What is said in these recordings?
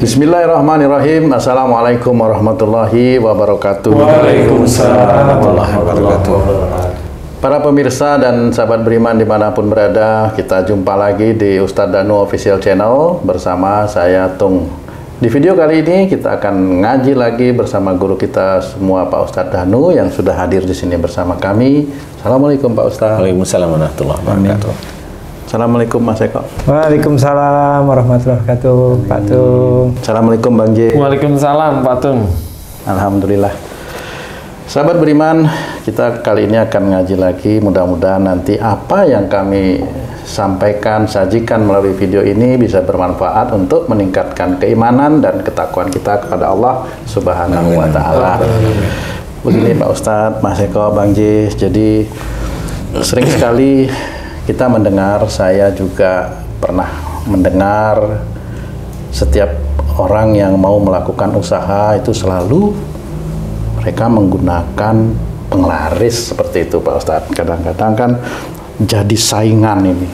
Bismillahirrahmanirrahim. Assalamualaikum warahmatullahi wabarakatuh. Waalaikumsalam warahmatullahi wabarakatuh. Para pemirsa dan sahabat beriman dimanapun berada, kita jumpa lagi di Ustadz Danu Official Channel bersama saya Tung. Di video kali ini kita akan ngaji lagi bersama guru kita semua, Pak Ustadz Danu, yang sudah hadir di sini bersama kami. Assalamualaikum Pak Ustadz. Waalaikumsalam warahmatullahi wabarakatuh. Assalamualaikum Mas Eko. Waalaikumsalam warahmatullahi wabarakatuh, Pak Tung. Assalamualaikum Bang J. Waalaikumsalam Pak Tung. Alhamdulillah. Sahabat beriman, kita kali ini akan ngaji lagi. Mudah-mudahan nanti apa yang kami sampaikan, sajikan melalui video ini bisa bermanfaat untuk meningkatkan keimanan dan ketakwaan kita kepada Allah Subhanahu wa Ta'ala. Begini Pak Ustadz, Mas Eko, Bang J. Jadi sering sekali kita mendengar, saya juga pernah mendengar, setiap orang yang mau melakukan usaha itu selalu mereka menggunakan penglaris seperti itu Pak Ustadz. Kadang-kadang kan jadi saingan ini.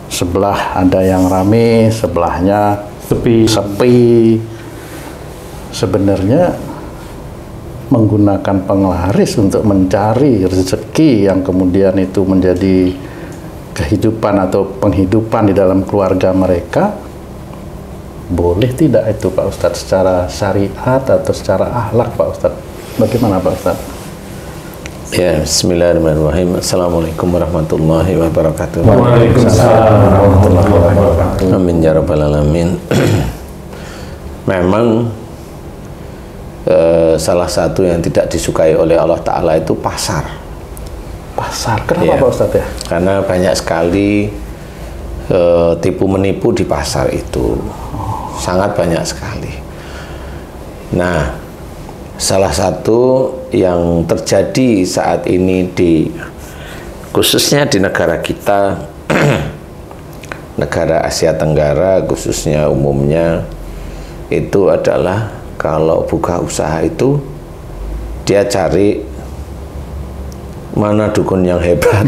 Sebelah ada yang rame, sebelahnya sepi. Sebenarnya menggunakan penglaris untuk mencari rezeki yang kemudian itu menjadi kehidupan atau penghidupan di dalam keluarga mereka, boleh tidak itu Pak Ustadz secara syariat atau secara akhlak Pak Ustadz? Bagaimana Pak Ustadz? Ya, bismillahirrahmanirrahim. Assalamualaikum warahmatullahi wabarakatuh. Waalaikumsalam warahmatullahi wabarakatuh. Amin ya rabbal alamin. Memang salah satu yang tidak disukai oleh Allah Ta'ala itu pasar. Pasar, kenapa Pak Ustadz ya? Karena banyak sekali tipu menipu di pasar itu, sangat banyak sekali. Nah, salah satu yang terjadi saat ini khususnya di negara kita, negara Asia Tenggara khususnya umumnya, itu adalah kalau buka usaha itu dia cari mana dukun yang hebat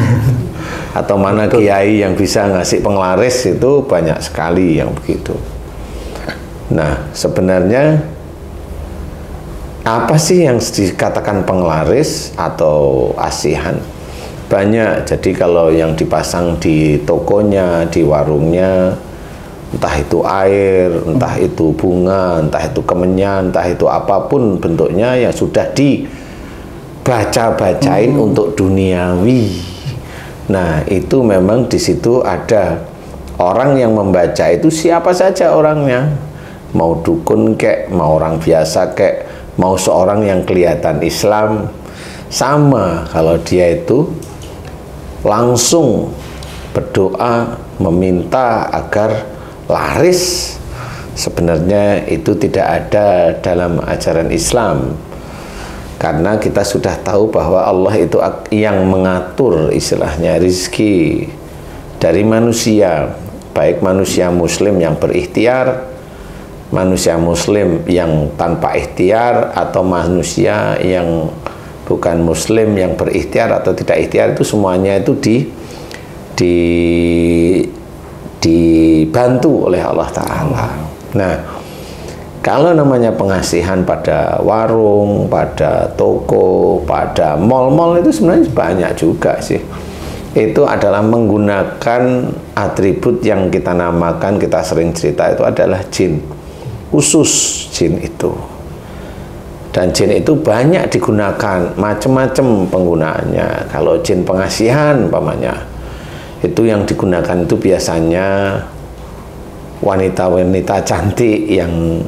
atau mana kiai yang bisa ngasih penglaris, itu banyak sekali yang begitu. Nah, sebenarnya apa sih yang dikatakan penglaris atau asihan? Banyak. Jadi kalau yang dipasang di tokonya, di warungnya, entah itu air, entah itu bunga, entah itu kemenyan, entah itu apapun bentuknya yang sudah dibaca-bacain untuk duniawi. Nah, itu memang di situ ada orang yang membaca itu siapa saja orangnya. Mau dukun kek, mau orang biasa kek, mau seorang yang kelihatan Islam, sama kalau dia itu langsung berdoa meminta agar laris. Sebenarnya itu tidak ada dalam ajaran Islam, karena kita sudah tahu bahwa Allah itu yang mengatur istilahnya rizki dari manusia, baik manusia muslim yang berikhtiar, manusia muslim yang tanpa ikhtiar, atau manusia yang bukan muslim yang berikhtiar atau tidak ikhtiar, itu semuanya itu dibantu oleh Allah Ta'ala. Nah, kalau namanya pengasihan pada warung, pada toko, pada mal-mal, itu sebenarnya banyak juga sih. Itu adalah menggunakan atribut yang kita namakan, kita sering cerita itu adalah jin. Khusus jin itu. Dan jin itu banyak digunakan, macam-macam penggunaannya. Kalau jin pengasihan umpamanya, itu yang digunakan itu biasanya wanita-wanita cantik yang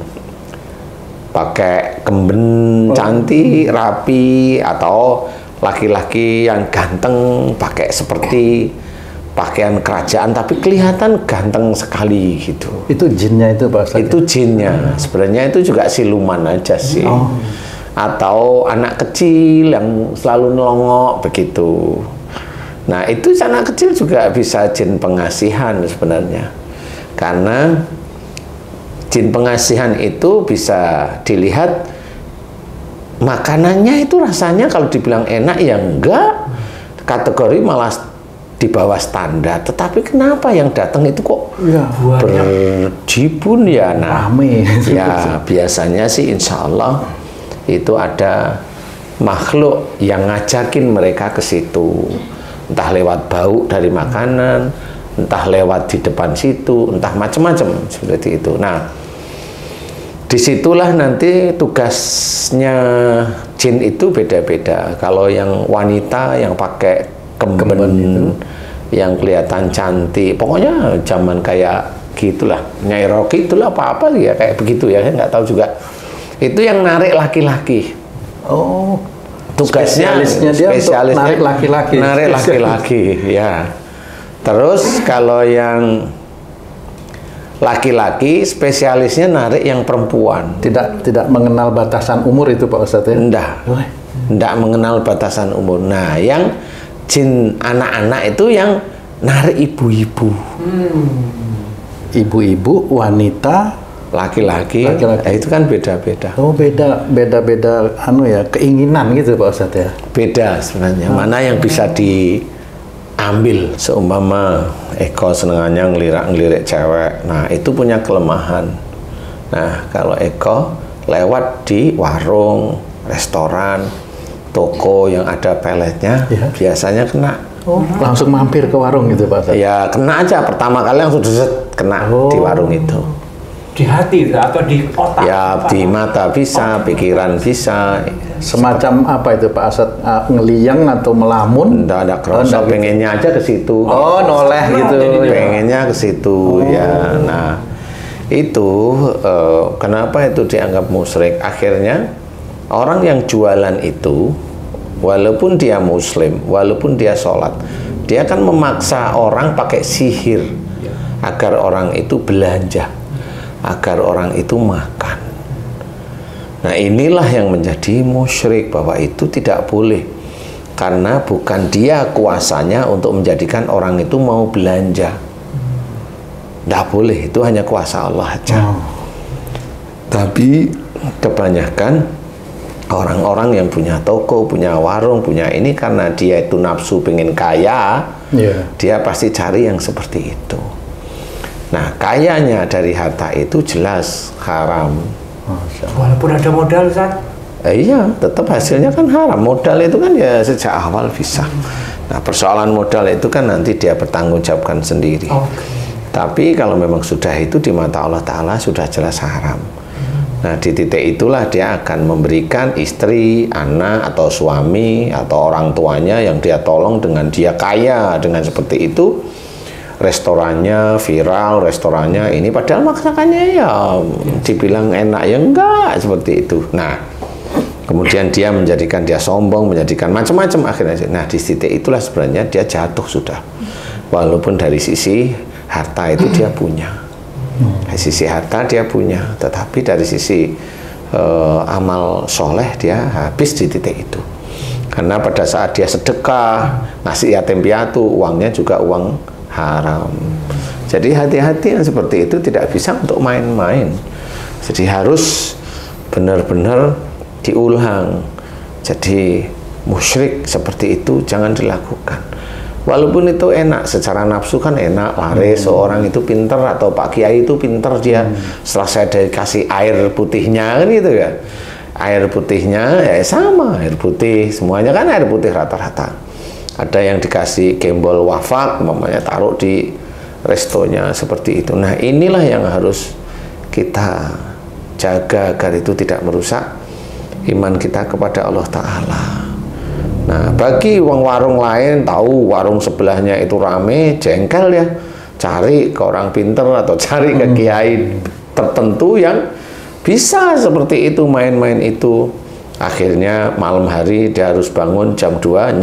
pakai kemben cantik, rapi, atau laki-laki yang ganteng pakai seperti pakaian kerajaan tapi kelihatan ganteng sekali gitu. Itu jinnya itu Pak Ustadz? Itu jinnya. Sebenarnya itu juga siluman aja sih. Atau anak kecil yang selalu nelongok begitu. Nah, itu anak kecil juga bisa jin pengasihan sebenarnya. Karena jin pengasihan itu bisa dilihat makanannya itu rasanya kalau dibilang enak ya enggak, kategori malah di bawah standar, tetapi kenapa yang datang itu kok berjibun ya? Nah, rame. ya biasanya sih insya Allah itu ada makhluk yang ngajakin mereka ke situ, entah lewat bau dari makanan, entah lewat di depan situ, entah macam-macam seperti itu. Nah, disitulah nanti tugasnya jin itu beda-beda. Kalau yang wanita yang pakai kemben itu, yang kelihatan cantik, pokoknya zaman kayak gitulah, Nyai Rocky itulah apa-apa ya kayak begitu ya, saya nggak tahu juga. Itu yang narik laki-laki. Oh, tugasnya spesialisnya narik laki-laki. Narik laki-laki, ya. Terus kalau yang laki-laki spesialisnya narik yang perempuan. Tidak mengenal batasan umur itu Pak Ustadz ya? Enggak mengenal batasan umur. Nah, yang jin anak-anak itu yang narik ibu-ibu. Ibu-ibu, wanita, laki-laki. Itu kan beda-beda. Oh, beda-beda anu ya, keinginan gitu Pak Ustadz ya? Beda sebenarnya. Mana yang bisa diambil? Seumpama Eko senengannya ngelirik cewek. Nah, itu punya kelemahan. Nah, kalau Eko lewat di warung, restoran, toko yang ada peletnya, biasanya kena. Oh, langsung mampir ke warung gitu Pak Ustadz? Ya, kena aja. Pertama kali langsung kena di warung itu. Di hati atau di otak? Ya, di mata bisa, pikiran bisa. Semacam apa itu Pak Ustadz? Ngeliyang atau melamun? Nggak ada kerasa, pengennya aja ke situ. Oh, noleh gitu. Pengennya ke situ, ya. Nah, itu kenapa itu dianggap musyrik? Akhirnya orang yang jualan itu, walaupun dia muslim, walaupun dia sholat, dia akan memaksa orang pakai sihir agar orang itu belanja, agar orang itu makan. Nah, inilah yang menjadi musyrik, bahwa itu tidak boleh, karena bukan dia kuasanya untuk menjadikan orang itu mau belanja. Tidak boleh, itu hanya kuasa Allah aja. Tapi kebanyakan orang-orang yang punya toko, punya warung, punya ini, karena dia itu nafsu pengen kaya, dia pasti cari yang seperti itu. Nah, kayanya dari harta itu jelas haram. Walaupun ada modal, Ustaz? Iya, tetap hasilnya kan haram. Modal itu kan ya sejak awal bisa. Nah, persoalan modal itu kan nanti dia bertanggung jawabkan sendiri. Tapi kalau memang sudah itu di mata Allah Ta'ala sudah jelas haram. Nah, di titik itulah dia akan memberikan istri, anak, atau suami, atau orang tuanya yang dia tolong dengan dia kaya, dengan seperti itu, restorannya viral, restorannya ini, padahal masakannya ya dibilang enak, ya enggak, seperti itu. Nah, kemudian dia menjadikan dia sombong, menjadikan macam-macam akhirnya. Nah, di titik itulah sebenarnya dia jatuh sudah. Walaupun dari sisi harta itu dia punya, dari sisi harta dia punya, tetapi dari sisi amal soleh dia habis di titik itu. Karena pada saat dia sedekah, ngasih yatim piatu, uangnya juga uang haram. Jadi hati-hati yang seperti itu tidak bisa untuk main-main. Jadi harus benar-benar diulang. Jadi musyrik seperti itu jangan dilakukan. Walaupun itu enak, secara nafsu kan enak, laris, seorang itu pinter, atau Pak Kiai itu pinter, dia setelah saya dikasih air putihnya kan gitu ya. Air putihnya ya sama, air putih, semuanya kan air putih rata-rata. Ada yang dikasih gembol wafak, mamanya taruh di restonya seperti itu. Nah, inilah yang harus kita jaga agar itu tidak merusak iman kita kepada Allah Ta'ala. Nah, bagi warung lain tahu warung sebelahnya itu rame, jengkel ya, cari ke orang pinter atau cari ke kiai tertentu yang bisa seperti itu, main-main itu. Akhirnya malam hari dia harus bangun jam 2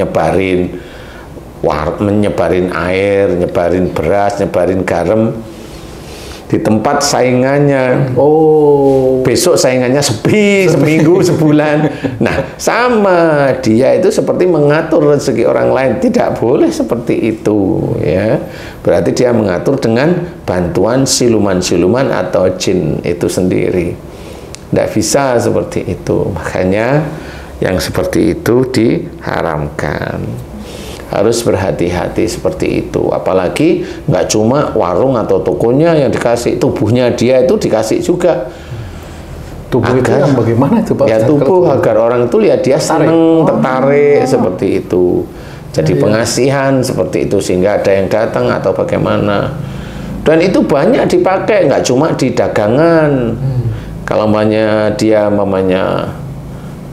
menyebarin air, nyebarin beras, nyebarin garam di tempat saingannya. Oh, besok saingannya sepi, seminggu, sebulan. Nah, sama dia itu seperti mengatur rezeki orang lain. Tidak boleh seperti itu, ya. Berarti dia mengatur dengan bantuan siluman-siluman atau jin itu sendiri. Tidak bisa seperti itu. Makanya yang seperti itu diharamkan. Harus berhati-hati seperti itu. Apalagi nggak cuma warung atau tokonya yang dikasih, tubuhnya dia itu dikasih juga. Tubuh itu yang bagaimana itu Pak? Ya tubuh agar orang itu lihat dia seneng, tertarik seperti itu. Jadi pengasihan seperti itu sehingga ada yang datang atau bagaimana. Dan itu banyak dipakai, nggak cuma di dagangan. Kalau dia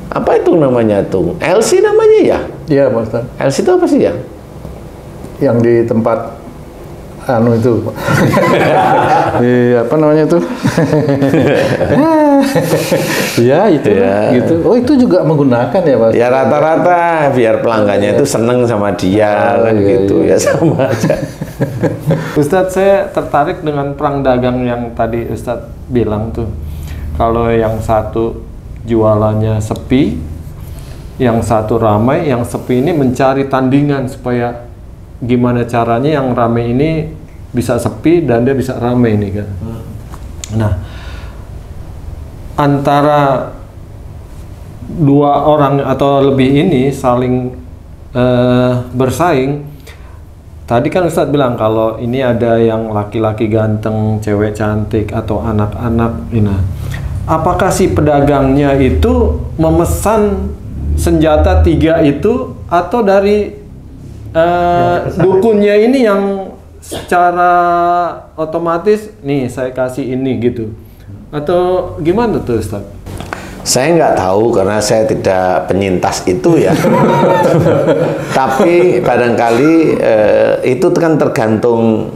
apa itu namanya tuh? LC namanya ya? Iya Pak Ustaz. LC itu apa sih ya? Yang di tempat itu di apa namanya itu? Ya itu ya. Gitu. Oh itu juga menggunakan ya Pak? Ya rata-rata biar pelanggannya itu seneng sama dia kan gitu ya sama aja. Ustadz, saya tertarik dengan perang dagang yang tadi Ustadz bilang tuh. Kalau yang satu jualannya sepi, yang satu ramai, yang sepi ini mencari tandingan supaya gimana caranya yang ramai ini bisa sepi dan dia bisa ramai ini kan. Nah, antara dua orang atau lebih ini saling bersaing. Tadi kan Ustadz bilang kalau ini ada yang laki-laki ganteng, cewek cantik atau anak-anak ini. Apakah si pedagangnya itu memesan senjata 3 itu atau dari dukunnya ini yang secara otomatis nih saya kasih ini gitu, atau gimana tuh Ustaz? Saya nggak tahu karena saya tidak penyintas itu ya. Tapi barangkali itu kan tergantung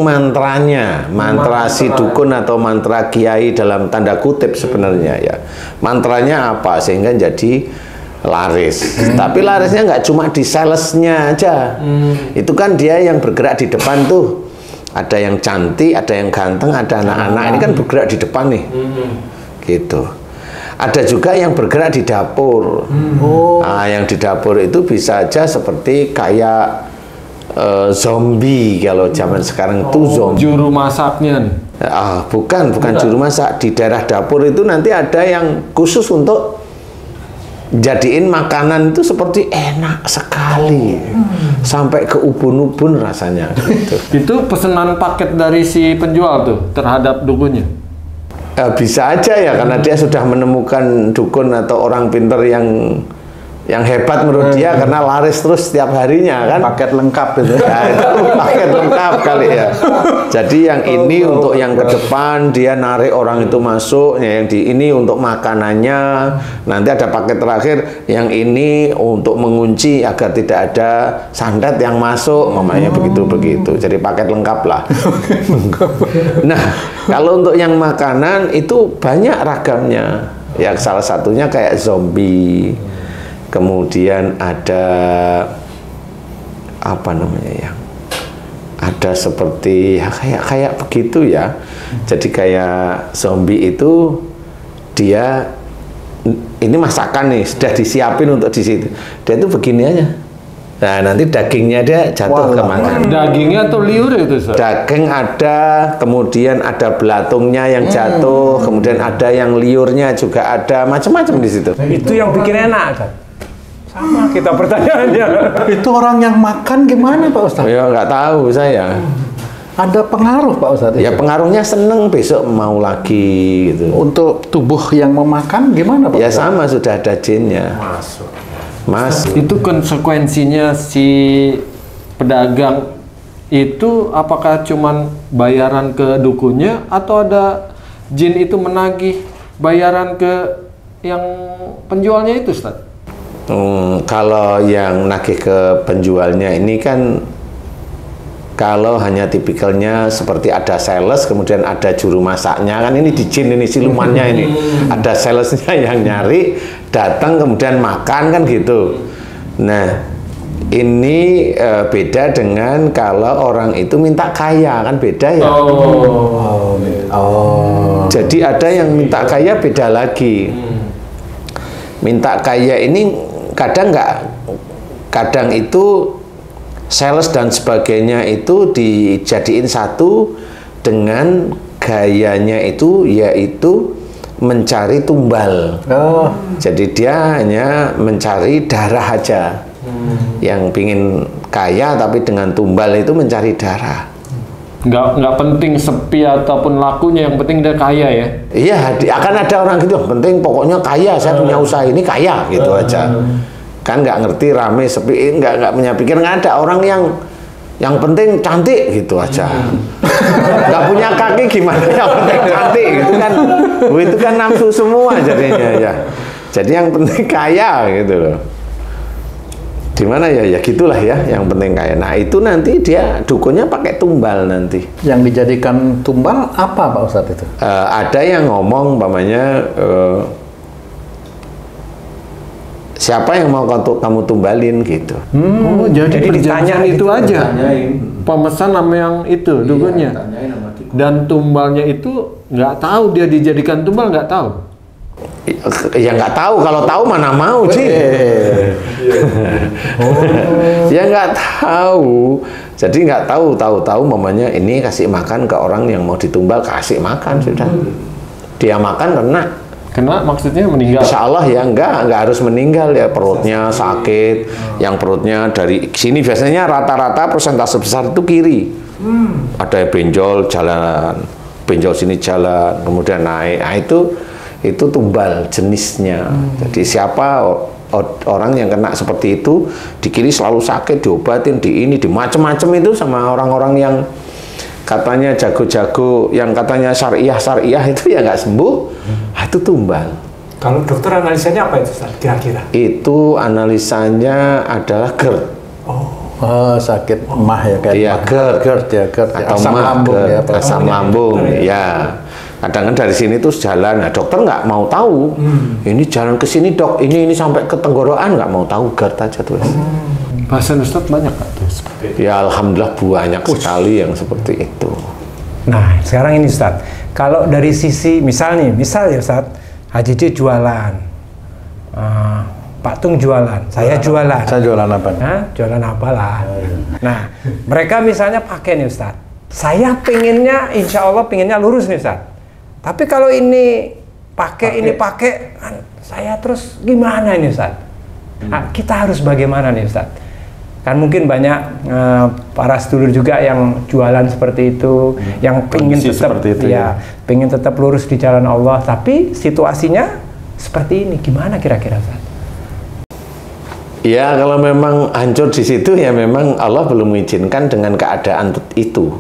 mantranya, mantra si dukun atau mantra kiai dalam tanda kutip sebenarnya ya. Mantranya apa sehingga jadi laris. Tapi larisnya nggak cuma di salesnya aja. Itu kan dia yang bergerak di depan tuh. Ada yang cantik, ada yang ganteng, ada anak-anak. Ini kan bergerak di depan nih. Gitu. Ada juga yang bergerak di dapur. Nah, yang di dapur itu bisa aja seperti kayak zombie kalau zaman sekarang itu zombie. Juru masaknya nih. Bukan juru masak. Di daerah dapur itu nanti ada yang khusus untuk jadiin makanan itu seperti enak sekali. Sampai ke ubun-ubun rasanya gitu. Itu pesanan paket dari si penjual tuh terhadap dukunnya. Bisa aja ya karena dia sudah menemukan dukun atau orang pinter yang hebat menurut dia karena laris terus setiap harinya kan. Paket lengkap itu. Ya, itu paket lengkap kali ya. Jadi yang ini untuk yang ke depan dia narik orang itu masuk, yang di ini untuk makanannya. Nanti ada paket terakhir yang ini untuk mengunci agar tidak ada santet yang masuk, mamanya begitu-begitu. Jadi paket lengkap lah. Nah, kalau untuk yang makanan itu banyak ragamnya. Ya salah satunya kayak zombie. Kemudian ada apa namanya ya? Ada seperti ya, kayak begitu ya. Jadi kayak zombie itu dia ini masakan nih sudah disiapin untuk di situ. Dia itu begini aja. Nah, nanti dagingnya dia jatuh ke makanan. Dagingnya atau liur itu, Ustaz? Daging ada, kemudian ada belatungnya yang jatuh, kemudian ada yang liurnya juga ada, macam-macam di situ. Itu yang bikin enak kan? Sama kita pertanyaannya. Itu orang yang makan gimana Pak Ustadz? Ya nggak tahu saya. Ada pengaruh Pak Ustadz? Ya pengaruhnya seneng besok mau lagi gitu. Untuk tubuh yang memakan gimana Pak Ya Ustadz? sama sudah ada jinnya. Mas. Itu konsekuensinya si pedagang itu apakah cuman bayaran ke dukunnya atau ada jin itu menagih bayaran ke yang penjualnya itu, Ustaz? Kalau yang nagih ke penjualnya ini kan kalau hanya tipikalnya seperti ada sales kemudian ada juru masaknya kan ini di jin ini silumannya ini ada salesnya yang nyari datang kemudian makan kan gitu. Nah ini beda dengan kalau orang itu minta kaya kan beda ya. Jadi ada yang minta kaya beda lagi. Minta kaya ini kadang itu sales dan sebagainya itu dijadiin satu dengan gayanya itu yaitu mencari tumbal. Jadi dia hanya mencari darah aja. Yang pingin kaya tapi dengan tumbal itu mencari darah. Nggak penting sepi ataupun lakunya, yang penting dia kaya ya. Iya, akan ada orang gitu, penting pokoknya kaya, saya punya usaha ini kaya gitu aja. Kan nggak ngerti rame sepi, nggak punya pikir. Nggak ada orang yang penting cantik gitu aja. Nggak punya kaki gimana, yang penting cantik gitu kan. Itu kan nafsu semua jadinya ya. Jadi yang penting kaya gitu loh. Dimana ya gitulah ya, yang penting kaya. Nah itu nanti dia dukunnya pakai tumbal nanti. Yang dijadikan tumbal apa Pak Ustadz itu? Ada yang ngomong umpamanya siapa yang mau kamu tumbalin gitu. Jadi perjanjian itu aja. Tanyain. Pemesan sama yang itu dukunnya. Tanyain sama Tiko. Dan tumbalnya itu nggak tahu dia dijadikan tumbal, nggak tahu. Ya nggak tahu, kalau tahu mana mau sih. Ya nggak tahu. Jadi nggak tahu mamanya ini kasih makan ke orang yang mau ditumbal, kasih makan sudah. Dia makan kena Maksudnya meninggal. Insya Allah ya nggak harus meninggal ya, perutnya sakit, yang perutnya dari sini biasanya rata-rata persentase besar itu kiri. Ada benjol jalan, benjol sini jalan, kemudian naik. Nah, itu tumbal jenisnya. Jadi siapa orang yang kena seperti itu di kiri selalu sakit, diobatin, di macem-macem itu sama orang-orang yang katanya jago-jago, yang katanya syariah itu ya nggak sembuh. Itu tumbal. Kalau dokter analisanya apa itu kira-kira? Itu analisanya adalah GERD. Sakit emah ya kayak iya, GERD atau asam lambung ya, asam lambung ya. Kadang dari sini tuh jalan, nah dokter nggak mau tahu. Ini jalan ke sini dok, ini sampai ke tenggorokan, nggak mau tahu, GERD aja tuh. Pasien Ustadz banyak nggak tuh? Ya alhamdulillah banyak sekali yang seperti itu. Nah sekarang ini Ustadz, kalau dari sisi misal ya Ustadz, Haji J jualan, Pak Tung jualan, saya jualan. Saya jualan apa? Jualan apalah. Nah mereka misalnya pakai nih Ustadz, saya pengennya, insya Allah pengennya lurus nih Ustadz. Tapi kalau ini pakai, kan saya terus gimana ini Ustaz? Nah, kita harus bagaimana nih Ustaz? Kan mungkin banyak para sedulur juga yang jualan seperti itu, yang pengen tetap pengen tetap lurus di jalan Allah, tapi situasinya seperti ini, gimana kira-kira Ustaz? Ya kalau memang hancur di situ ya memang Allah belum mengizinkan dengan keadaan itu.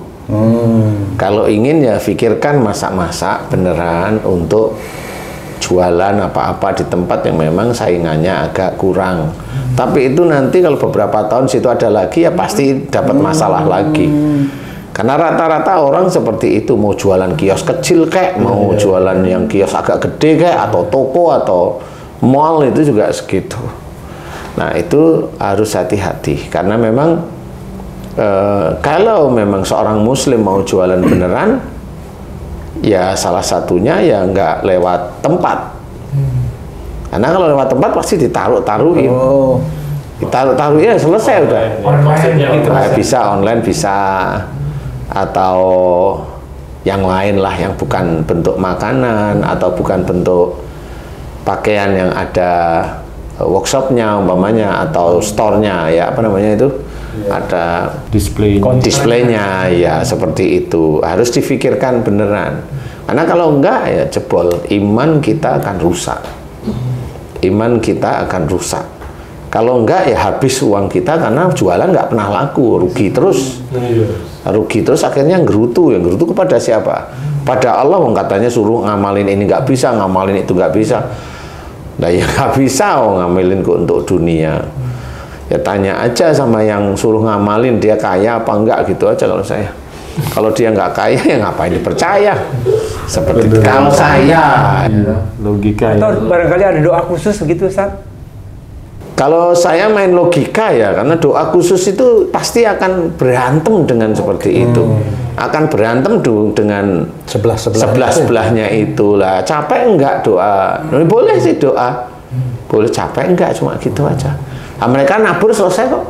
Kalau ingin ya pikirkan masak-masak beneran untuk jualan apa-apa di tempat yang memang saingannya agak kurang. Tapi itu nanti kalau beberapa tahun situ ada lagi ya pasti dapat masalah lagi. Karena rata-rata orang seperti itu, mau jualan kios kecil kayak, mau jualan yang kios agak gede kayak, atau toko atau mall itu juga segitu. Nah itu harus hati-hati karena memang kalau memang seorang muslim mau jualan beneran, ya salah satunya ya nggak lewat tempat. Karena kalau lewat tempat pasti ditaruh-taruhin. Ditaruh-taruhin ya selesai udah. Bisa online, bisa. Atau yang lain lah, yang bukan bentuk makanan atau bukan bentuk pakaian yang ada workshopnya umpamanya atau store-nya ya apa namanya itu, ada displaynya ya seperti itu. Harus difikirkan beneran karena kalau enggak ya jebol, iman kita akan rusak, kalau enggak ya habis uang kita karena jualan nggak pernah laku, rugi terus akhirnya gerutu kepada siapa? Pada Allah. Katanya suruh ngamalin ini nggak bisa, ngamalin itu nggak bisa. Nah ya nggak bisa ngamalin untuk dunia. Ya tanya aja sama yang suruh ngamalin, dia kaya apa enggak gitu aja kalau saya. Kalau dia nggak kaya ya ngapain dipercaya? Seperti itu. Kalau saya logika atau barangkali ada doa khusus begitu Ustaz? Kalau saya main logika ya, karena doa khusus itu pasti akan berantem dengan seperti itu. Akan berantem dengan sebelah-sebelahnya itulah. Capek enggak doa? Boleh sih doa. Boleh, capek enggak, cuma gitu aja. Nah, mereka nabur selesai kok.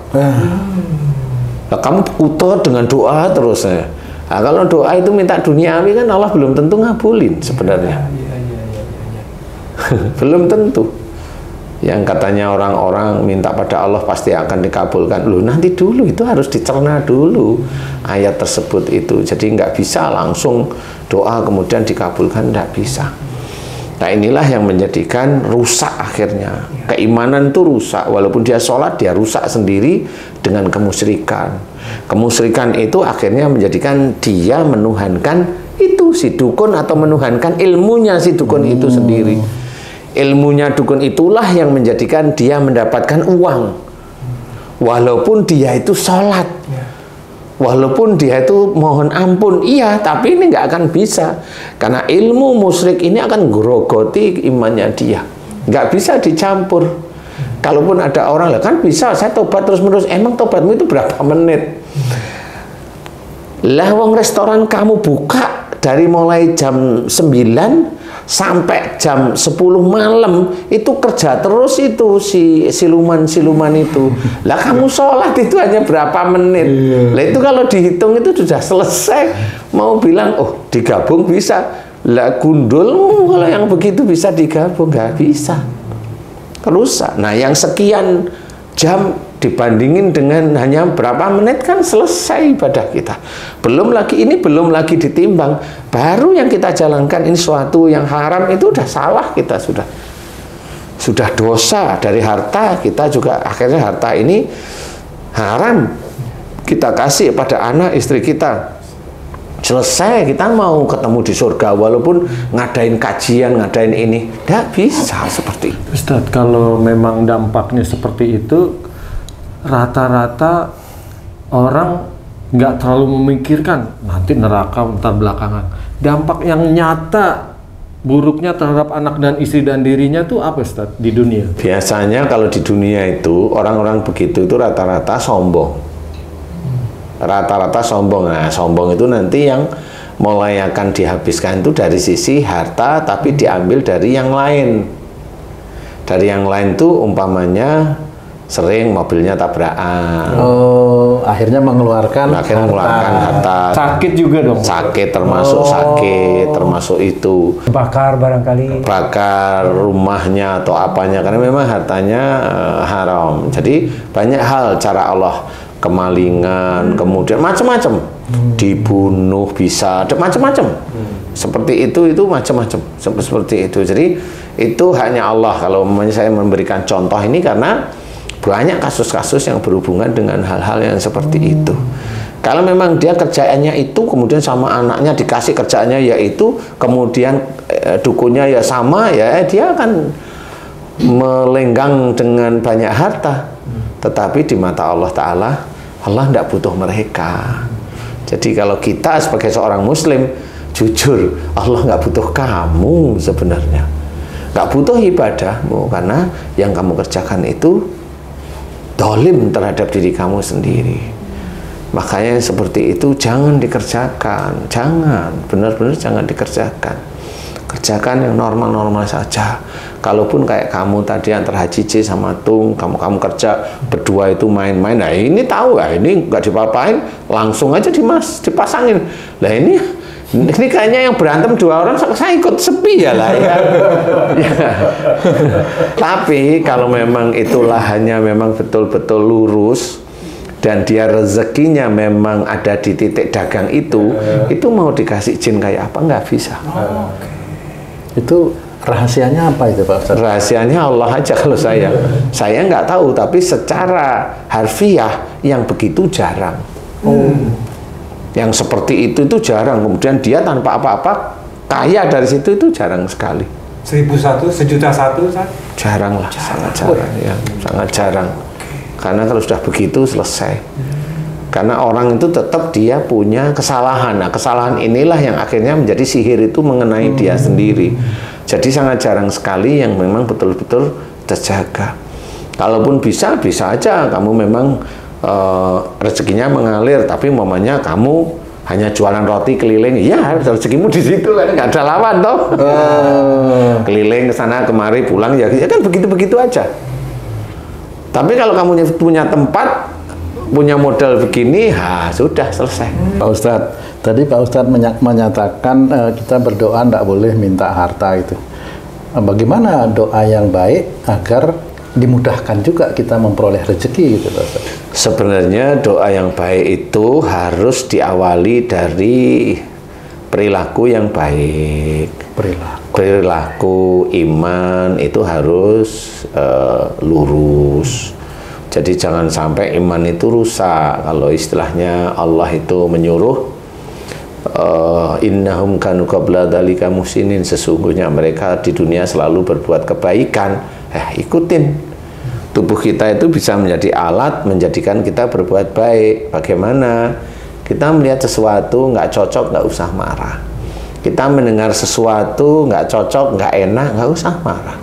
Nah, kamu putar dengan doa terus ya. Nah, kalau doa itu minta duniawi kan Allah belum tentu ngabulin sebenarnya. Belum tentu. yang katanya orang-orang minta pada Allah pasti akan dikabulkan. Loh, nanti dulu itu harus dicerna dulu ayat tersebut itu. Jadi nggak bisa langsung doa kemudian dikabulkan, nggak bisa. Nah, inilah yang menjadikan rusak akhirnya. Keimanan itu rusak, walaupun dia sholat, dia rusak sendiri dengan kemusyrikan. Kemusyrikan itu akhirnya menjadikan dia menuhankan itu si dukun, atau menuhankan ilmunya si dukun itu sendiri. Ilmunya dukun itulah yang menjadikan dia mendapatkan uang. Walaupun dia itu sholat. Walaupun dia itu mohon ampun, iya, tapi ini nggak akan bisa. Karena ilmu musyrik ini akan grogoti imannya dia. Nggak bisa dicampur. Kalaupun ada orang, lah kan bisa, saya tobat terus-menerus. Emang tobatmu itu berapa menit? Lah, wong restoran kamu buka dari mulai jam 9 sampai jam 10 malam, itu kerja terus itu si siluman-siluman itu. Lah, kamu sholat itu hanya berapa menit? Lah, itu kalau dihitung itu sudah selesai. Mau bilang, oh digabung bisa. Lah, gundul kalau yang begitu bisa digabung, nggak bisa. Rusak. Nah, yang sekian jam dibandingin dengan hanya berapa menit kan selesai ibadah kita. Belum lagi belum lagi ditimbang, baru yang kita jalankan ini suatu yang haram, itu udah salah, kita sudah dosa. Dari harta kita juga akhirnya harta ini haram kita kasih pada anak istri kita. Selesai, kita mau ketemu di surga walaupun ngadain kajian, ngadain ini, tidak bisa seperti itu. Ustadz, kalau memang dampaknya seperti itu, rata-rata orang nggak terlalu memikirkan nanti neraka ntar belakangan. Dampak yang nyata buruknya terhadap anak dan istri dan dirinya tuh apa, Ustadz, di dunia? Biasanya kalau di dunia itu orang-orang begitu itu rata-rata sombong. Rata-rata sombong. Nah, sombong itu nanti yang mulai akan dihabiskan itu dari sisi harta, tapi diambil dari yang lain. Dari yang lain tuh umpamanya sering mobilnya tabrakan. Oh, akhirnya mengeluarkan harta. Sakit juga dong. Sakit termasuk sakit, termasuk itu. Bakar barangkali. Bakar rumahnya atau apanya, karena memang hartanya haram. Jadi banyak hal cara Allah, kemalingan, kemudian macam-macam, dibunuh bisa, macam-macam. Seperti itu macam-macam, seperti itu. Jadi itu hanya Allah. Kalau saya memberikan contoh ini karena banyak kasus-kasus yang berhubungan dengan hal-hal yang seperti itu. Kalau memang dia kerjaannya itu, kemudian sama anaknya dikasih kerjaannya yaitu, kemudian dukunnya ya sama, ya dia akan melenggang dengan banyak harta. Tetapi di mata Allah Ta'ala, Allah tidak butuh mereka. Jadi kalau kita sebagai seorang muslim, jujur, Allah nggak butuh kamu sebenarnya. Nggak butuh ibadahmu, karena yang kamu kerjakan itu dolim terhadap diri kamu sendiri. Makanya seperti itu jangan dikerjakan. Jangan, benar-benar jangan dikerjakan. Kerjakan yang normal-normal saja. Kalaupun kayak kamu tadi antara Haji sama Tung, kamu kerja berdua itu main-main. Nah, ini tahu ya, ini nggak dipapain, langsung aja dipasangin. Nah, ini kayaknya yang berantem dua orang, saya ikut sepi ya lah ya. Ya. Tapi kalau memang itulah hanya memang betul-betul lurus dan dia rezekinya memang ada di titik dagang itu mau dikasih jin kayak apa nggak bisa. Itu rahasianya apa itu, Pak Ustadz? Rahasianya Allah aja kalau saya nggak tahu, tapi secara harfiah yang begitu jarang. Yang seperti itu jarang. Kemudian dia tanpa apa-apa kaya dari situ itu jarang sekali. 1.001, 1.000.001, jarang lah, sangat jarang ya, sangat jarang. Karena kalau sudah begitu selesai. Karena orang itu tetap dia punya kesalahan. Nah, kesalahan inilah yang akhirnya menjadi sihir itu mengenai dia sendiri. Jadi sangat jarang sekali yang memang betul-betul terjaga. Kalaupun bisa aja kamu memang rezekinya mengalir, tapi umpamanya kamu hanya jualan roti keliling, ya rezekimu di situ kan, nggak ada lawan toh. Keliling ke sana kemari pulang ya kan begitu-begitu aja. Tapi kalau kamu punya tempat, punya modal begini, sudah selesai. Pak Ustadz, tadi Pak Ustadz menyatakan kita berdoa tidak boleh minta harta itu. Bagaimana doa yang baik agar dimudahkan juga kita memperoleh rezeki gitu Pak Ustaz. Sebenarnya doa yang baik itu harus diawali dari perilaku yang baik. Perilaku iman itu harus lurus. Jadi jangan sampai iman itu rusak. Kalau istilahnya Allah itu menyuruh innahum kanu qabla dzalika muhsinin, sesungguhnya mereka di dunia selalu berbuat kebaikan. Ikutin. Tubuh kita itu bisa menjadi alat menjadikan kita berbuat baik. Bagaimana? Kita melihat sesuatu nggak cocok, nggak usah marah. Kita mendengar sesuatu nggak cocok, nggak enak, nggak usah marah.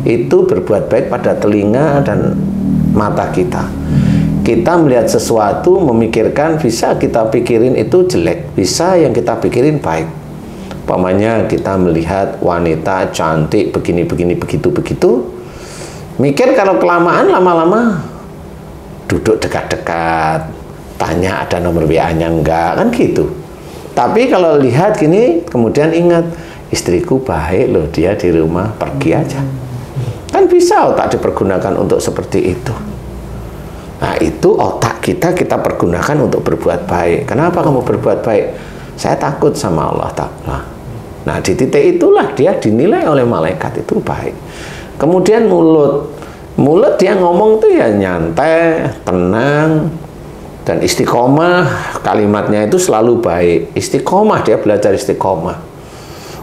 Itu berbuat baik pada telinga dan mata kita. Kita melihat sesuatu, memikirkan, bisa kita pikirin itu jelek, bisa yang kita pikirin baik. Umpamanya kita melihat wanita cantik begini-begini, begitu-begitu, mikir kalau kelamaan lama-lama duduk dekat-dekat, tanya ada nomor WA-nya enggak, kan gitu. Tapi kalau lihat gini, kemudian ingat, istriku baik loh, dia di rumah, pergi aja. Kan bisa otak dipergunakan untuk seperti itu. Nah itu otak kita pergunakan untuk berbuat baik. Kenapa kamu berbuat baik? Saya takut sama Allah Ta'ala. Nah di titik itulah dia dinilai oleh malaikat itu baik. Kemudian mulut dia ngomong tuh ya nyantai, tenang, dan istiqomah. Kalimatnya itu selalu baik. Istiqomah, dia belajar istiqomah.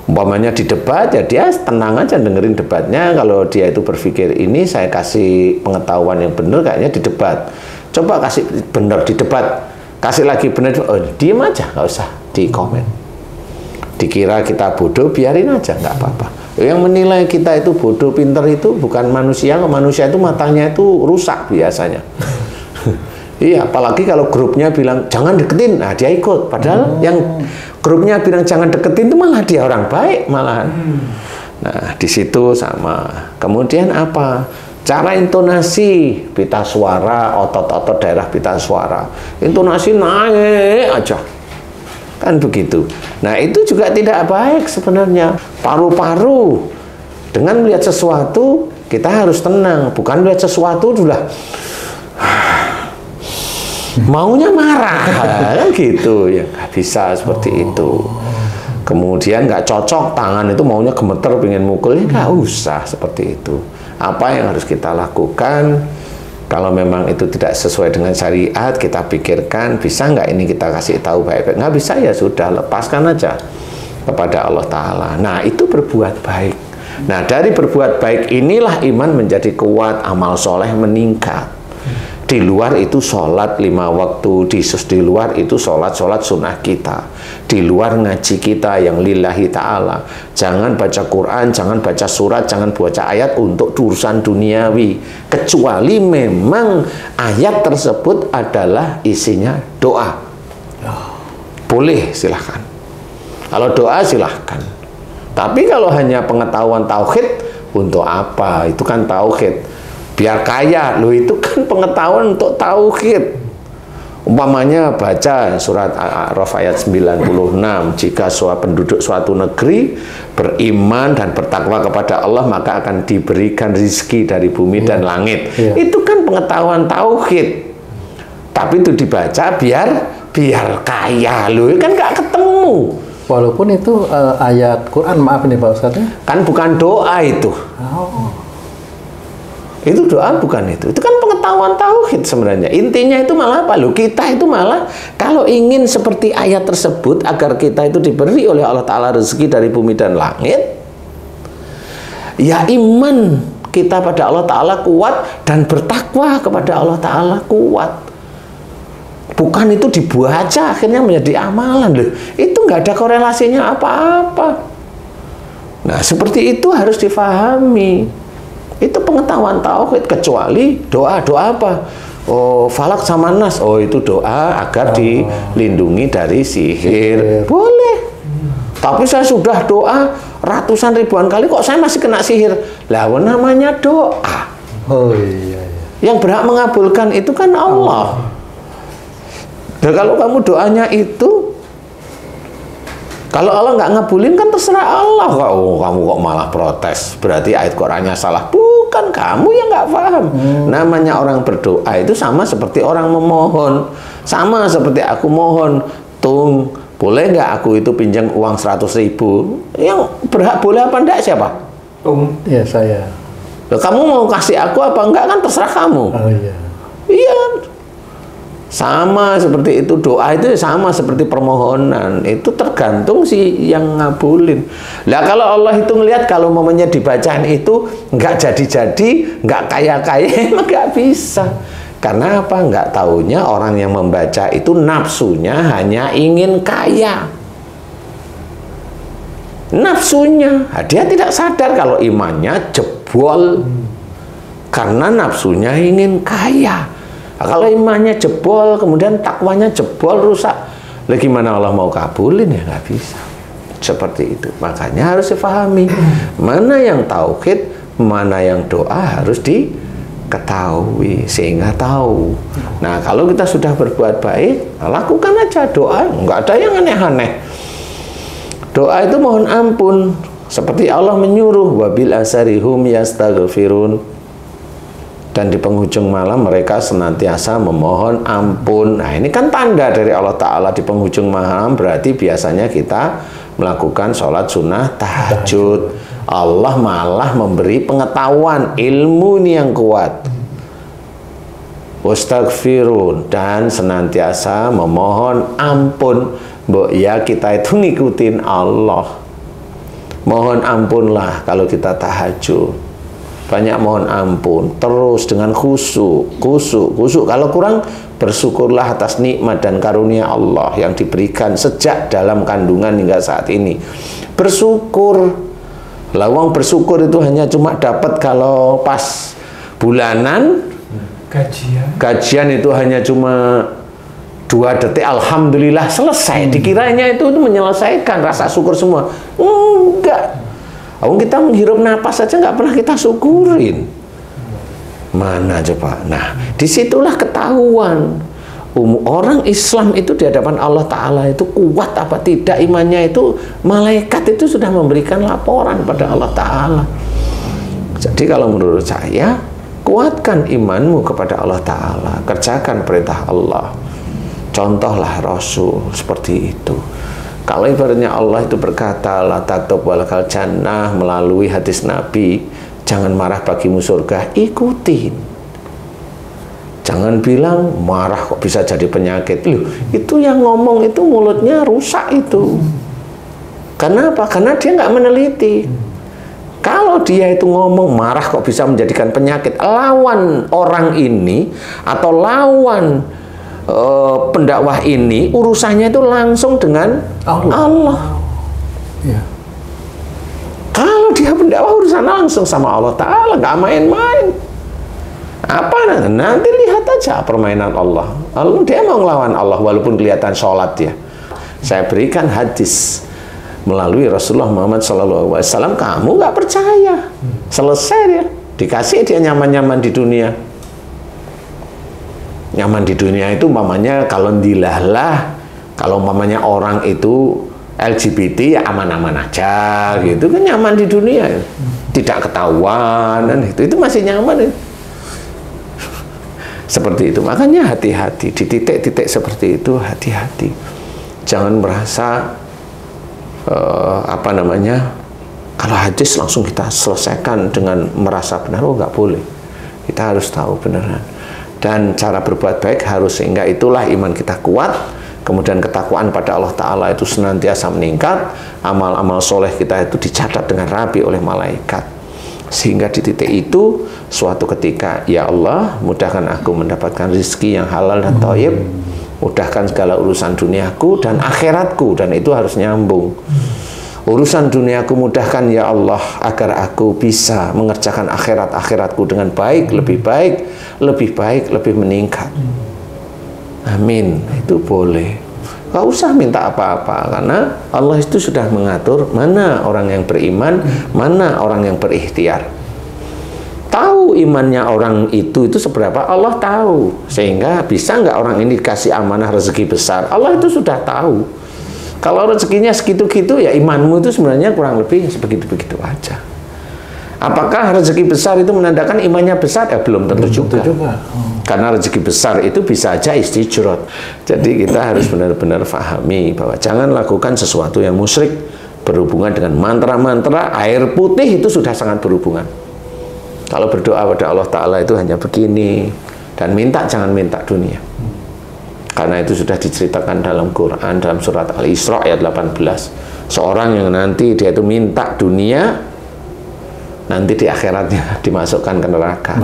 Umpamanya di debat ya dia tenang aja dengerin debatnya. Kalau dia itu berpikir ini saya kasih pengetahuan yang benar, kayaknya di debat. Coba kasih benar di debat, kasih lagi benar, diem aja, nggak usah di komen. Dikira kita bodoh, biarin aja, nggak apa-apa. Yang menilai kita itu bodoh, pinter itu bukan manusia. Manusia itu matanya itu rusak biasanya. Iya, apalagi kalau grupnya bilang jangan deketin, nah dia ikut. Padahal yang grupnya bilang jangan deketin itu malah dia orang baik malahan. Nah, di situ sama. Kemudian apa? Cara intonasi pita suara, otot-otot daerah pita suara. Intonasi naik aja. Kan begitu. Nah, itu juga tidak baik sebenarnya. Paru-paru. Dengan melihat sesuatu, kita harus tenang. Bukan melihat sesuatu sudah maunya marah kan gitu ya, nggak bisa seperti itu. Kemudian nggak cocok, tangan itu maunya gemeter pengen mukul, ya nggak usah seperti itu. Apa yang harus kita lakukan? Kalau memang itu tidak sesuai dengan syariat, kita pikirkan bisa nggak ini kita kasih tahu baik-baik. Nggak bisa ya sudah, lepaskan aja kepada Allah Ta'ala. Nah itu berbuat baik. Nah dari berbuat baik inilah iman menjadi kuat, amal soleh meningkat. Di luar itu sholat 5 waktu, di luar itu sholat sunnah kita, di luar ngaji kita yang lillahi ta'ala. Jangan baca Quran, jangan baca surat, jangan baca ayat untuk urusan duniawi, kecuali memang ayat tersebut adalah isinya doa. Boleh silahkan, kalau doa silahkan. Tapi kalau hanya pengetahuan tauhid, untuk apa? Itu kan tauhid biar kaya, loh itu kan pengetahuan untuk tauhid. Umpamanya baca surat Al-A'raf ayat 96, jika penduduk suatu negeri beriman dan bertakwa kepada Allah, maka akan diberikan rizki dari bumi dan langit. Itu kan pengetahuan tauhid. Tapi itu dibaca biar kaya, loh kan nggak ketemu. Walaupun itu ayat Quran, maaf nih Pak Ustadz. Kan bukan doa itu. Itu doa bukan itu. Itu kan pengetahuan tauhid sebenarnya. Intinya itu malah apa? Loh, kita itu malah kalau ingin seperti ayat tersebut agar kita itu diberi oleh Allah Ta'ala rezeki dari bumi dan langit, ya iman kita pada Allah Ta'ala kuat dan bertakwa kepada Allah Ta'ala kuat. Bukan itu dibaca akhirnya menjadi amalan. Loh, itu nggak ada korelasinya apa-apa. Nah, seperti itu harus difahami. Itu pengetahuan tauhid, kecuali doa apa? Oh, falak sama nas. Oh, itu doa agar dilindungi dari sihir. Boleh. Tapi saya sudah doa ratusan ribuan kali kok saya masih kena sihir. Lah, namanya doa. Oh iya. Yang berhak mengabulkan itu kan Allah. Dan kalau kamu doanya itu, kalau Allah nggak ngabulin kan terserah Allah. Oh, kamu kok malah protes, berarti ayat Qur'annya salah. Bukan. kan kamu yang nggak paham. Namanya orang berdoa itu sama seperti orang memohon. Sama seperti aku mohon, Tung, boleh nggak aku itu pinjam uang 100.000? Yang berhak boleh apa enggak siapa? Iya, saya. Loh, kamu mau kasih aku apa enggak kan terserah kamu. Oh iya. Iya. Sama seperti itu, doa itu sama seperti permohonan. Itu tergantung si yang ngabulin. Lah kalau Allah itu ngelihat kalau momennya dibacaan itu nggak jadi-jadi, nggak kaya-kaya, emang nggak bisa. Karena apa? Nggak taunya orang yang membaca itu nafsunya hanya ingin kaya. Nafsunya, dia tidak sadar kalau imannya jebol. Karena nafsunya ingin kaya. Nah, kalau imannya jebol, kemudian takwanya jebol, rusak. Lah gimana Allah mau kabulin ya? Nggak bisa. Seperti itu. Makanya harus difahami. Mana yang tauhid, mana yang doa harus diketahui. Sehingga tahu. Nah, kalau kita sudah berbuat baik, lakukan aja doa. Nggak ada yang aneh-aneh. Doa itu mohon ampun. Seperti Allah menyuruh. Wabil asarihum yastaghfirun. Dan di penghujung malam mereka senantiasa memohon ampun. Nah, ini kan tanda dari Allah Ta'ala di penghujung malam, berarti biasanya kita melakukan sholat sunnah tahajud. Allah malah memberi pengetahuan, ilmu ini yang kuat. Wastaghfirun, dan senantiasa memohon ampun. Mbok ya, kita itu ngikutin Allah. Mohon ampunlah kalau kita tahajud. Banyak mohon ampun, terus dengan khusyuk. Kalau kurang, bersyukurlah atas nikmat dan karunia Allah yang diberikan sejak dalam kandungan hingga saat ini. Bersyukur. Lawang bersyukur itu hanya cuma dapat kalau pas bulanan. Gajian itu hanya cuma 2 detik, alhamdulillah selesai. Dikiranya itu menyelesaikan rasa syukur semua. Enggak. Kita menghirup napas saja nggak pernah kita syukurin. Mana coba? Nah, disitulah ketahuan orang Islam itu di hadapan Allah Ta'ala itu kuat apa tidak imannya itu. Malaikat itu sudah memberikan laporan pada Allah Ta'ala. Jadi kalau menurut saya, kuatkan imanmu kepada Allah Ta'ala, kerjakan perintah Allah, contohlah Rasul seperti itu. Kalau ibaratnya Allah itu berkata la taktub walakal jannah melalui hadis Nabi, jangan marah bagimu surga, ikutin. Jangan bilang marah kok bisa jadi penyakit. Loh, itu yang ngomong itu mulutnya rusak itu. Kenapa? Karena dia nggak meneliti. Kalau dia itu ngomong marah kok bisa menjadikan penyakit, lawan orang ini atau lawan pendakwah ini urusannya itu langsung dengan Allah. Ya. Kalau dia pendakwah urusan langsung sama Allah Ta'ala, nggak main-main. Apa nanti lihat aja permainan Allah. Dia mau ngelawan Allah walaupun kelihatan sholat ya. Saya berikan hadis melalui Rasulullah Muhammad SAW. Kamu nggak percaya, selesai dia, dikasih dia nyaman-nyaman di dunia. Nyaman di dunia itu mamanya kalau dilahlah, kalau mamanya orang itu LGBT ya aman-aman aja gitu kan, nyaman di dunia, tidak ketahuan dan itu masih nyaman. Seperti itu, makanya hati-hati di titik-titik seperti itu, hati-hati, jangan merasa kalau hadis langsung kita selesaikan dengan merasa benar. Oh, nggak boleh, kita harus tahu beneran. Dan cara berbuat baik harus, sehingga itulah iman kita kuat, kemudian ketakwaan pada Allah Ta'ala itu senantiasa meningkat, amal-amal soleh kita itu dicatat dengan rapi oleh malaikat, sehingga di titik itu suatu ketika, ya Allah mudahkan aku mendapatkan rezeki yang halal dan thayyib, mudahkan segala urusan duniaku dan akhiratku, dan itu harus nyambung. Urusan duniaku mudahkan ya Allah, agar aku bisa mengerjakan akhiratku dengan baik, lebih meningkat. Amin. Itu boleh. Gak usah minta apa-apa, karena Allah itu sudah mengatur mana orang yang beriman, mana orang yang berikhtiar. Tahu imannya orang itu seberapa, Allah tahu. Sehingga bisa nggak orang ini dikasih amanah rezeki besar, Allah itu sudah tahu. Kalau rezekinya segitu-gitu, ya imanmu itu sebenarnya kurang lebih sebegitu-begitu aja. Apakah rezeki besar itu menandakan imannya besar? Belum tentu juga. Karena rezeki besar itu bisa aja istijrot. Jadi kita harus benar-benar pahami bahwa jangan lakukan sesuatu yang musyrik, berhubungan dengan mantra-mantra. Air putih itu sudah sangat berhubungan. Kalau berdoa pada Allah Ta'ala itu hanya begini, dan minta jangan minta dunia. Karena itu sudah diceritakan dalam Quran, dalam surat Al-Isra ayat 18. Seorang yang nanti dia itu minta dunia, nanti di akhiratnya dimasukkan ke neraka.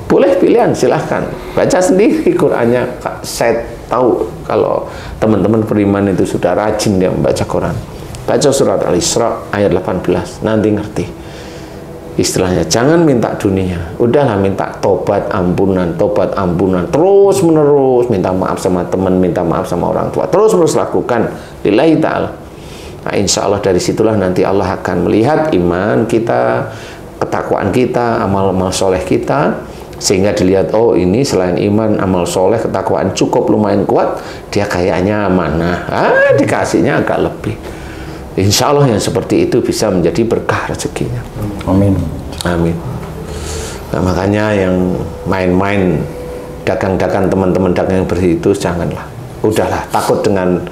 Boleh pilihan, silahkan. Baca sendiri Qurannya. Saya tahu kalau teman-teman beriman itu sudah rajin dia membaca Quran. Baca surat Al-Isra ayat 18, nanti ngerti. Istilahnya, jangan minta dunia. Udahlah minta tobat ampunan, terus menerus. Minta maaf sama teman, minta maaf sama orang tua. Terus menerus lakukan. Lillahi ta'ala. Nah, insya Allah dari situlah nanti Allah akan melihat iman kita, ketakwaan kita, amal-amal soleh kita, sehingga dilihat, oh ini selain iman, amal soleh, ketakwaan cukup lumayan kuat, dia kayaknya amanah, dikasihnya agak lebih. Insya Allah yang seperti itu bisa menjadi berkah rezekinya. Amin. Amin. Nah, makanya yang main-main dagang-dagang, teman-teman dagang yang begitu janganlah. Udahlah, takut dengan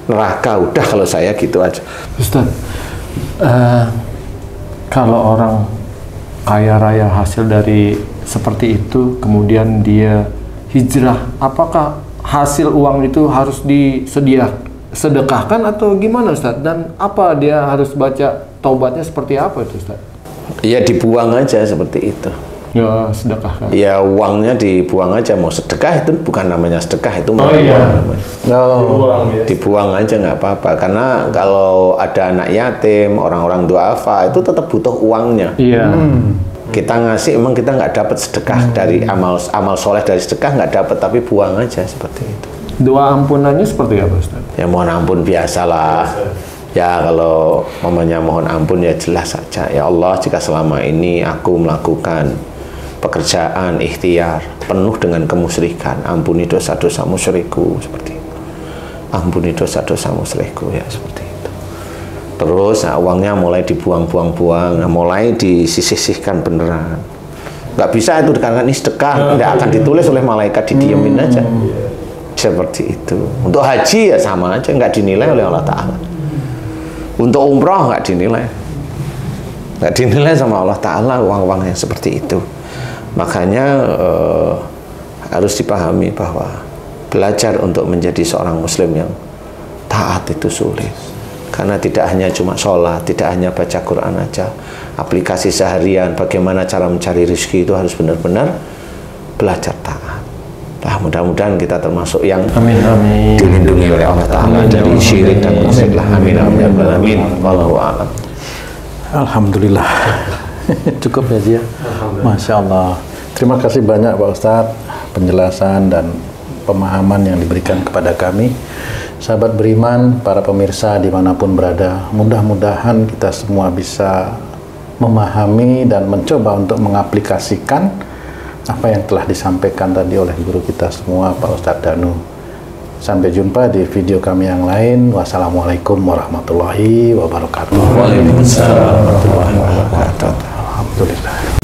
neraka, udah kalau saya gitu aja. Ustaz, kalau orang kaya raya hasil dari seperti itu, kemudian dia hijrah, apakah hasil uang itu harus sedekahkan atau gimana Ustaz? Dan apa dia harus baca taubatnya seperti apa itu Ustaz? Ya dibuang aja seperti itu. Ya sedekahkan. Ya uangnya dibuang aja, mau sedekah itu bukan namanya sedekah, itu mau dibuang aja nggak apa-apa, karena kalau ada anak yatim, orang-orang duafa itu tetap butuh uangnya. Iya. Kita ngasih, emang kita nggak dapat sedekah dari amal soleh dari sedekah nggak dapat, tapi buang aja seperti itu. Doa ampunannya seperti apa Ustaz? Ya mohon ampun biasalah. Ya kalau mamanya mohon ampun ya jelas saja. Ya Allah, jika selama ini aku melakukan pekerjaan ikhtiar penuh dengan kemusyrikan, ampuni dosa-dosa musyrikku, seperti itu. Ampuni dosa-dosa musyrikku, ya seperti itu. Terus nah, uangnya mulai dibuang-buang-buang, nah, mulai disisihkan beneran. Nggak bisa itu dikarenakan ini sedekah, tidak akan ditulis oleh malaikat, didiemin aja. Seperti itu. Untuk haji ya sama aja, nggak dinilai oleh Allah Ta'ala. Untuk umroh nggak dinilai. Nggak dinilai sama Allah Ta'ala uang-uang yang seperti itu. Makanya harus dipahami bahwa belajar untuk menjadi seorang muslim yang taat itu sulit. Karena tidak hanya cuma sholat, tidak hanya baca Quran aja. Aplikasi seharian, bagaimana cara mencari rezeki itu harus benar-benar belajar taat. Nah, mudah-mudahan kita termasuk yang dilindungi oleh Allah Ta'ala dari syirik dan musyrik. Amin. Amin. Wallahu a'lam. Alhamdulillah. Cukup ya Zia. Masya Allah. Terima kasih banyak Pak Ustadz penjelasan dan pemahaman yang diberikan kepada kami. Sahabat beriman, para pemirsa dimanapun berada, mudah-mudahan kita semua bisa memahami dan mencoba untuk mengaplikasikan apa yang telah disampaikan tadi oleh guru kita semua, Pak Ustadz Danu. Sampai jumpa di video kami yang lain. Wassalamualaikum warahmatullahi wabarakatuh. Waalaikumsalam warahmatullahi wabarakatuh. Alhamdulillah.